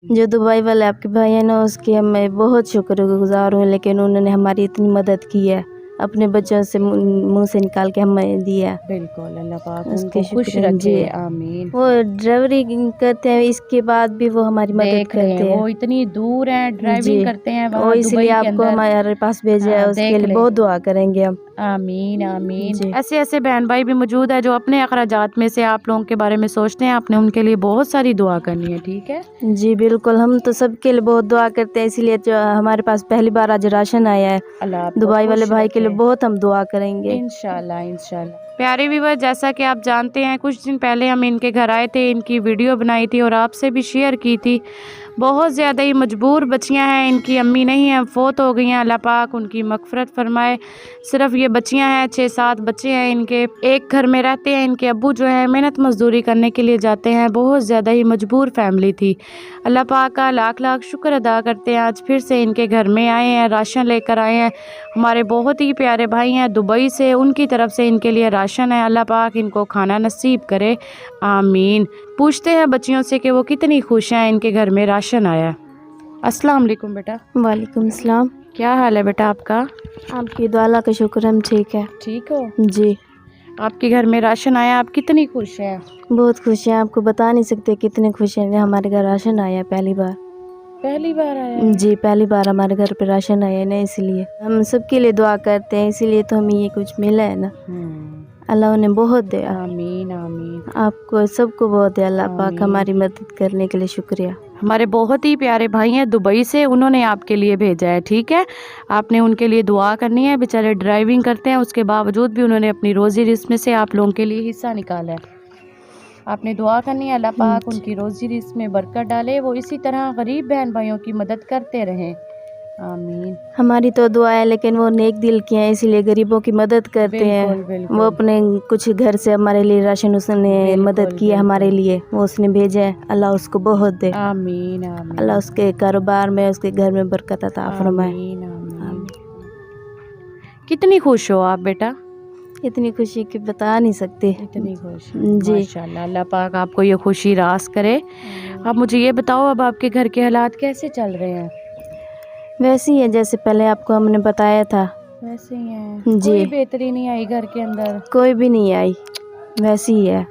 जो दुबई वाले आपके भाई हैं ना, उसकी मैं बहुत शुक्रगुज़ार हूँ, लेकिन उन्होंने हमारी इतनी मदद की है, अपने बच्चों से मुँह से निकाल के हमें दिया। बिल्कुल, अल्लाह पाक उसके उनको खुश शुक्र जी। रखे, आमीन। वो ड्राइवरी करते हैं, इसके बाद भी वो हमारी मदद देख रहे हैं, करते हैं। वो इतनी दूर हैं, ड्राइविंग जी, करते हैं वो वहाँ इसलिए दुबई के आपको अंदर। हमारे पास भेजा है, हाँ, उसके देख लिए ले। बहुत दुआ करेंगे हम। आमीन आमीन। जी। ऐसे ऐसे बहन भाई भी मौजूद है जो अपने अखराजात में से आप लोगों के बारे में सोचते हैं, आपने उनके लिए बहुत सारी दुआ करनी है, ठीक है। जी बिल्कुल, हम तो सबके लिए बहुत दुआ करते हैं, इसीलिए जो हमारे पास पहली बार आज राशन आया है, अल्लाह आपको दुबई वाले खुश भाई के लिए रखे। बहुत हम दुआ करेंगे। इंशाल्लाह इंशाल्लाह। प्यारे व्यूअर, जैसा कि आप जानते हैं, कुछ दिन पहले हम इनके घर आए थे, इनकी वीडियो बनाई थी और आपसे भी शेयर की थी। बहुत ज़्यादा ही मजबूर बच्चियां हैं, इनकी अम्मी नहीं हैं, फ़ौत हो गई हैं, अल्लाह पाक उनकी मग़फ़िरत फरमाए। सिर्फ ये बच्चियां हैं, 6-7 बच्चे हैं इनके, एक घर में रहते हैं। इनके अब्बू जो है मेहनत मजदूरी करने के लिए जाते हैं, बहुत ज़्यादा ही मजबूर फैमिली थी। अल्लाह पाक का लाख लाख शुक्र अदा करते हैं, आज फिर से इनके घर में आए हैं, राशन लेकर आए हैं। हमारे बहुत ही प्यारे भाई हैं दुबई से, उनकी तरफ से इनके लिए राशन है, अल्लाह पाक इनको खाना नसीब करे, आमीन। पूछते हैं बच्चियों से कि वो कितनी खुश हैं इनके घर में राशन आया। अस्सलाम वालेकुम बेटा। वालेकुम सलाम। क्या हाल है बेटा आपका? आपकी दुआ अल्लाह का शुक्र, हम ठीक है। ठीक हो? जी, आपके घर में राशन आया, आप कितनी खुश हैं? बहुत खुश हैं, आपको बता नहीं सकते कितने खुश हैं। हमारे घर राशन आया है पहली बार। पहली बार आया है? जी, पहली बार हमारे घर पे राशन आया है ना, इसलिए हम सबके लिए दुआ करते हैं, इसीलिए तो हमें ये कुछ मिला है ना। अल्लाह उन्हें बहुत दे, आमीन आमीन। आपको सबको बहुत दे अल्लाह पाक, आमीन। हमारी मदद करने के लिए शुक्रिया। हमारे बहुत ही प्यारे भाई हैं दुबई से, उन्होंने आपके लिए भेजा है, ठीक है। आपने उनके लिए दुआ करनी है, बेचारे ड्राइविंग करते हैं, उसके बावजूद भी उन्होंने अपनी रोज़ी रिस्क में से आप लोगों के लिए हिस्सा निकाला है। आपने दुआ करनी है, अल्लाह पाक उनकी रोज़ी रिस्क में बरकत डाले, वो इसी तरह गरीब बहन भाइयों की मदद करते रहें, आमीन। हमारी तो दुआ है, लेकिन वो नेक दिल के हैं, इसीलिए गरीबों की मदद करते हैं। बिल्कुल। वो अपने कुछ घर से हमारे लिए राशन उसने मदद की है हमारे लिए, वो उसने भेजा है, अल्लाह उसको बहुत दे, आमीन आमीन। अल्लाह उसके कारोबार में, उसके घर में बरकत अता फरमाए। आमीन आमीन। कितनी खुश हो आप बेटा? इतनी खुशी कि बता नहीं सकते। इतनी खुश जी, माशाल्लाह, अल्लाह पाक आपको ये खुशी रास करे। आप मुझे ये बताओ, अब आपके घर के हालात कैसे चल रहे हैं? वैसे ही है जैसे पहले आपको हमने बताया था, वैसे ही है, जी। कोई बेहतरी नहीं आई घर के अंदर? कोई भी नहीं आई, वैसी ही है।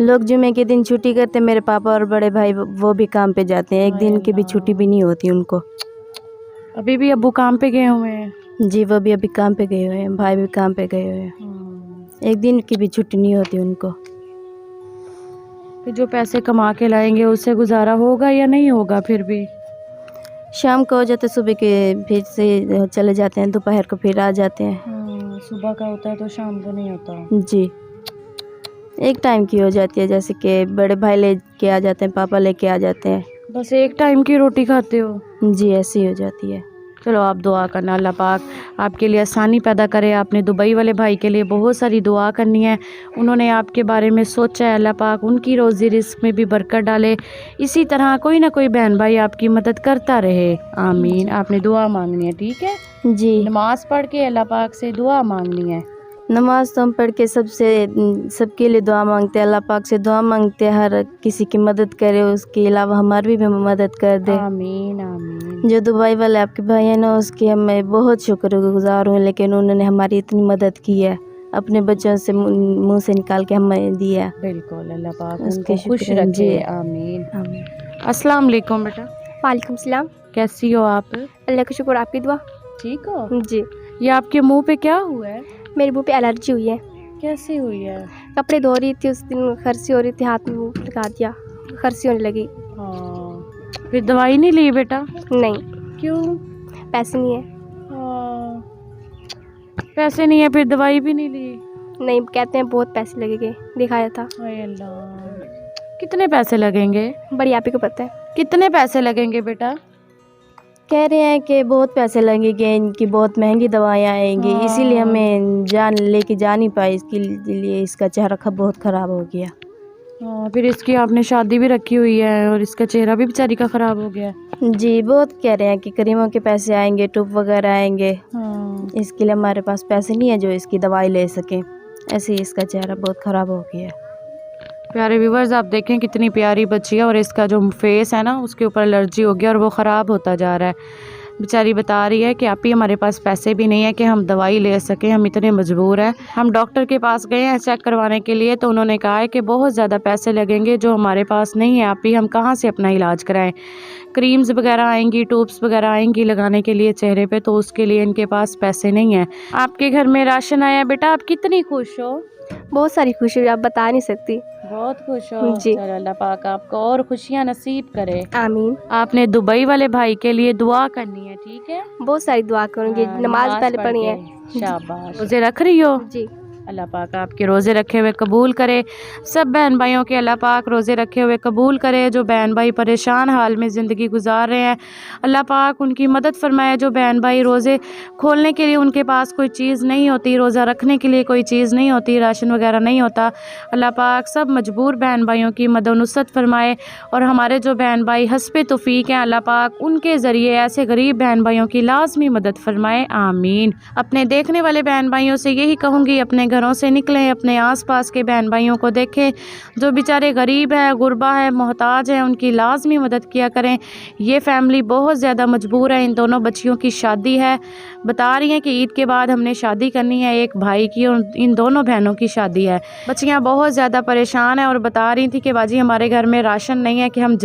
लोग जुमे के दिन छुट्टी करते, मेरे पापा और बड़े भाई वो भी काम पे जाते हैं, एक दिन की भी छुट्टी भी नहीं होती उनको। अभी भी अब्बू काम पे गए हुए हैं? जी, वो भी अभी काम पे गए हुए हैं, भाई भी काम पे गए हुए हैं, एक दिन की भी छुट्टी नहीं होती उनको। फिर जो पैसे कमा के लाएंगे उससे गुजारा होगा या नहीं होगा? फिर भी शाम को हो जाते, सुबह के फिर से चले जाते हैं, दोपहर को फिर आ जाते हैं। सुबह का होता है तो शाम को नहीं होता। जी, एक टाइम की हो जाती है, जैसे कि बड़े भाई लेके आ जाते हैं, पापा लेके आ जाते हैं। बस एक टाइम की रोटी खाते हो? जी, ऐसी हो जाती है। चलो आप दुआ करना, अल्लाह पाक आपके लिए आसानी पैदा करे। आपने दुबई वाले भाई के लिए बहुत सारी दुआ करनी है, उन्होंने आपके बारे में सोचा है, अल्लाह पाक उनकी रोज़ी रिस्क में भी बरकत डाले। इसी तरह कोई ना कोई बहन भाई आपकी मदद करता रहे, आमीन। आपने दुआ मांगनी है, ठीक है जी। नमाज पढ़ के अल्लाह पाक से दुआ मांगनी है। नमाज तो हम पढ़ के सबके लिए दुआ मांगते हैं, अल्लाह पाक से दुआ मांगते हैं, हर किसी की मदद करे, उसके अलावा हमारी भी मदद कर दे, आमीन आमीन। जो दुबई वाले आपके भाई हैं ना, उसकी मैं बहुत शुक्रगुज़ार हूँ, लेकिन उन्होंने हमारी इतनी मदद की है, अपने बच्चों से मुँह से निकाल के हमें दिया। बिल्कुल, अल्लाह पाक उसके उनको खुश शुक्र रखे, जी। आमीन। आमीन। अस्सलाम वालेकुम बेटा। वालेकुम सलाम। कैसी हो आप? अल्लाह का शुक्र, आपकी दुआ। ठीक हो? जी, ये आपके मुंह पे क्या हुआ है? मेरे मुंह पे एलर्जी हुई है, कैसी हुई है? कपड़े धो रही थी, उस दिन खरसी हो रही थी, हाथ में मुंह लगा दिया, खरसी होने लगी। हाँ, फिर दवाई नहीं ली बेटा? नहीं, क्यों? पैसे नहीं है। हाँ, पैसे नहीं है, फिर दवाई भी नहीं ली? नहीं, कहते हैं बहुत पैसे लगेंगे, दिखाया था। हाय अल्लाह, कितने पैसे लगेंगे? बड़ी आप ही को पता है। कितने पैसे लगेंगे बेटा? कह रहे हैं कि बहुत पैसे लगेंगे, इनकी बहुत महंगी दवाइयाँ आएंगी, इसीलिए हमें लेके जा नहीं पाए, इसके लिए इसका चेहरा बहुत ख़राब हो गया। हाँ, फिर इसकी आपने शादी भी रखी हुई है और इसका चेहरा भी बेचारी का ख़राब हो गया। जी, बहुत कह रहे हैं कि करीमों के पैसे आएंगे, टूब वगैरह आएंगे, इसके लिए हमारे पास पैसे नहीं है जो इसकी दवाई ले सकें, ऐसे ही इसका चेहरा बहुत ख़राब हो गया। پیارے ویورز آپ دیکھیں کتنی پیاری بچی ہے اور اس کا جو فیس ہے نا اس کے اوپر الرجی ہو گیا اور وہ خراب ہوتا جا رہا ہے. بیچاری بتا رہی ہے کہ آپ ہی ہمارے پاس پیسے بھی نہیں ہیں کہ ہم دوائی لے سکیں, ہم اتنے مجبور ہیں. ہم ڈاکٹر کے پاس گئے ہیں چیک کروانے کے لیے تو انہوں نے کہا ہے کہ بہت زیادہ پیسے لگیں گے جو ہمارے پاس نہیں ہیں, آپ ہی ہم کہاں سے اپنا علاج کرائیں. کریمز وغیرہ آئیں گی, ٹوبس وغیرہ آئیں گی لگانے کے لیے چہرے پہ, تو اس کے لیے ان کے پاس پیسے نہیں ہیں. آپ کے گھر میں راشن آیا بیٹا, آپ کتنی خوش ہو؟ بہت ساری خوشی ہوئی, آپ بتا نہیں سکتی. بہت خوش ہو. جی. چلو اللہ پاک آپ کو اور خوشیاں نصیب کرے. آمین. آپ نے دبئی والے بھائی کے لیے دعا کرنی ہے, ٹھیک ہے؟ بہت ساری دعا کروں گی, نماز پہلے پڑھ پڑھی کے. ہے. شاباش. روزے رکھ رہی ہو؟ جی. اللہ پاک آپ کے روزے رکھے ہوئے قبول کرے. سب بہن بھائیوں کے اللہ پاک روزے رکھے ہوئے قبول کرے. جو بہن بھائی پریشان حال میں زندگی گزار رہے ہیں اللہ پاک ان کی مدد فرمائے. جو بہن بھائی روزے کھولنے کے لیے ان کے پاس کوئی چیز نہیں ہوتی, روزہ رکھنے کے لیے کوئی چیز نہیں ہوتی, راشن وغیرہ نہیں ہوتا, اللہ پاک سب مجبور بہن بھائیوں کی مدد و نصرت فرمائے. اور ہمارے جو بہن بھائی حسب توفیق ہیں اللہ پاک ان کے ذریعے ایسے غریب بہن بھائیوں کی لازمی مدد فرمائے. آمین. اپنے دیکھنے والے بہن بھائیوں سے یہی کہوں گی اپنے گھروں سے نکلیں, اپنے آس پاس کے بہن بھائیوں کو دیکھیں جو بیچارے غریب ہیں, غربا ہے, محتاج ہیں, ان کی لازمی مدد کیا کریں. یہ فیملی بہت زیادہ مجبور ہے, ان دونوں بچیوں کی شادی ہے, بتا رہی ہیں کہ عید کے بعد ہم نے شادی کرنی ہے, ایک بھائی کی اور ان دونوں بہنوں کی شادی ہے. بچیاں بہت زیادہ پریشان ہیں اور بتا رہی تھی کہ باجی ہمارے گھر میں راشن نہیں ہے, کہ ہم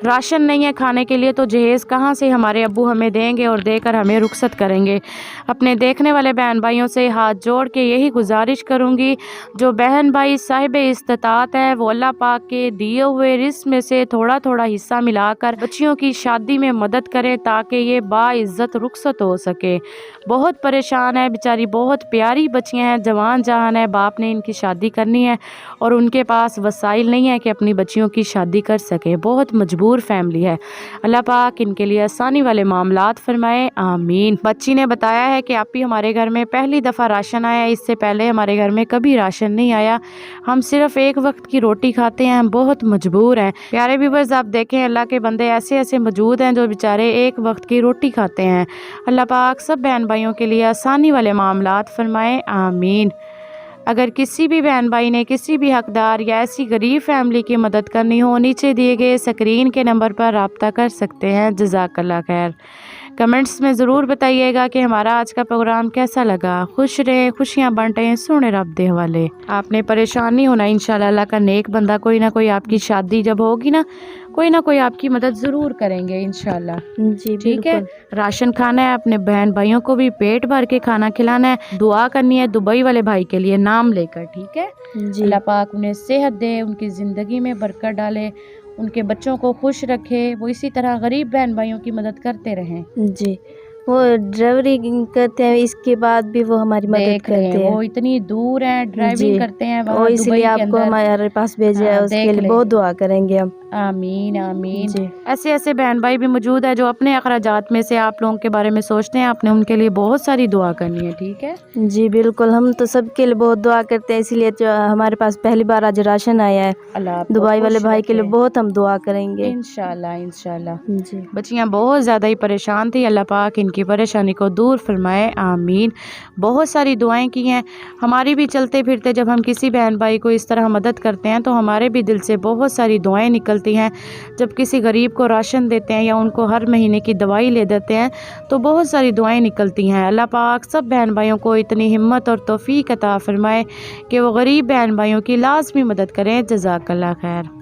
راشن نہیں ہے کھانے کے لیے, تو جہیز کہاں سے ہمارے ابو ہمیں دیں گے اور دے کر ہمیں رخصت کریں گے. اپنے دیکھنے والے بہن بھائیوں سے ہاتھ جوڑ کے یہی گزارش کروں گی جو بہن بھائی صاحب استطاعت ہے وہ اللہ پاک کے دیے ہوئے رزق میں سے تھوڑا تھوڑا حصہ ملا کر بچیوں کی شادی میں مدد کریں تاکہ یہ باعزت رخصت ہو سکے. بہت پریشان ہے بیچاری, بہت پیاری بچیاں ہیں, جوان جہان ہے, باپ نے ان کی شادی کرنی ہے اور ان کے پاس وسائل نہیں ہے کہ اپنی بچیوں کی شادی کر سکے. بہت مجبور فیملی ہے, اللہ پاک ان کے لیے آسانی والے معاملات فرمائے. آمین. بچی نے بتایا ہے کہ آپ ہی ہمارے گھر میں پہلی دفعہ راشن آیا, اس سے پہلے ہمارے گھر میں کبھی راشن نہیں آیا, ہم صرف ایک وقت کی روٹی کھاتے ہیں, ہم بہت مجبور ہیں. پیارے ویورز آپ دیکھیں اللہ کے بندے ایسے ایسے موجود ہیں جو بیچارے ایک وقت کی روٹی کھاتے ہیں. اللہ پاک سب بہن بھائیوں کے لیے آسانی والے معاملات فرمائے. آمین. اگر کسی بھی بہن بھائی نے کسی بھی حقدار یا ایسی غریب فیملی کی مدد کرنی ہو, نیچے دیے گئے اسکرین کے نمبر پر رابطہ کر سکتے ہیں. جزاک اللہ خیر. کمنٹس میں ضرور بتائیے گا کہ ہمارا آج کا پروگرام کیسا لگا. خوش رہیں, خوشیاں بانٹیں, سونے رب دے حوالے. آپ نے پریشان نہیں ہونا, انشاءاللہ اللہ کا نیک بندہ کوئی نہ کوئی آپ کی شادی جب ہوگی نا کوئی نہ کوئی آپ کی مدد ضرور کریں گے انشاءاللہ. جی ٹھیک ہے. بالکل. راشن کھانا ہے, اپنے بہن بھائیوں کو بھی پیٹ بھر کے کھانا کھلانا ہے, دعا کرنی ہے دبئی والے بھائی کے لیے نام لے کر. ٹھیک ہے. جی اللہ پاک انہیں صحت دے, ان کی زندگی میں برکت ڈالے, ان کے بچوں کو خوش رکھے, وہ اسی طرح غریب بہن بھائیوں کی مدد کرتے رہیں. جی. وہ ڈرائیوری کرتے ہیں, اس کے بعد بھی وہ ہماری مدد کرتے ہیں. وہ اتنی دور ہیں, ڈرائیونگ جی. کرتے ہیں وہ وہاں اس دبئی لیے کے آپ کو اندر. ہمارے پاس بھیجا ہے, اس کے دیکھ لیے لیں. بہت دعا کریں گے ہم. آمین آمین. جی. ایسے ایسے بہن بھائی بھی موجود ہیں جو اپنے اخراجات میں سے آپ لوگوں کے بارے میں سوچتے ہیں, آپ نے ان کے لیے بہت ساری دعا کرنی ہے. ٹھیک ہے. جی بالکل, ہم تو سب کے لیے بہت دعا کرتے ہیں, اسی لیے جو ہمارے پاس پہلی بار آج راشن آیا ہے, اللہ آپ کو دبئی والے خوش بھائی کے لیے رکھے. بہت ہم دعا کریں گے. انشاءاللہ انشاءاللہ. جی. بچیاں بہت زیادہ ہی پریشان تھی, اللہ پاک ان کی پریشانی کو دور فرمائے. آمین. بہت ساری دعائیں کی ہیں. ہماری بھی چلتے پھرتے جب ہم کسی بہن بھائی کو اس طرح مدد کرتے ہیں تو ہمارے بھی دل سے بہت ساری دعائیں نکلتی ہیں. جب کسی غریب کو راشن دیتے ہیں یا ان کو ہر مہینے کی دوائی لے دیتے ہیں تو بہت ساری دعائیں نکلتی ہیں. اللہ پاک سب بہن بھائیوں کو اتنی ہمت اور توفیق عطا فرمائے کہ وہ غریب بہن بھائیوں کی لازمی مدد کریں. جزاک اللہ خیر.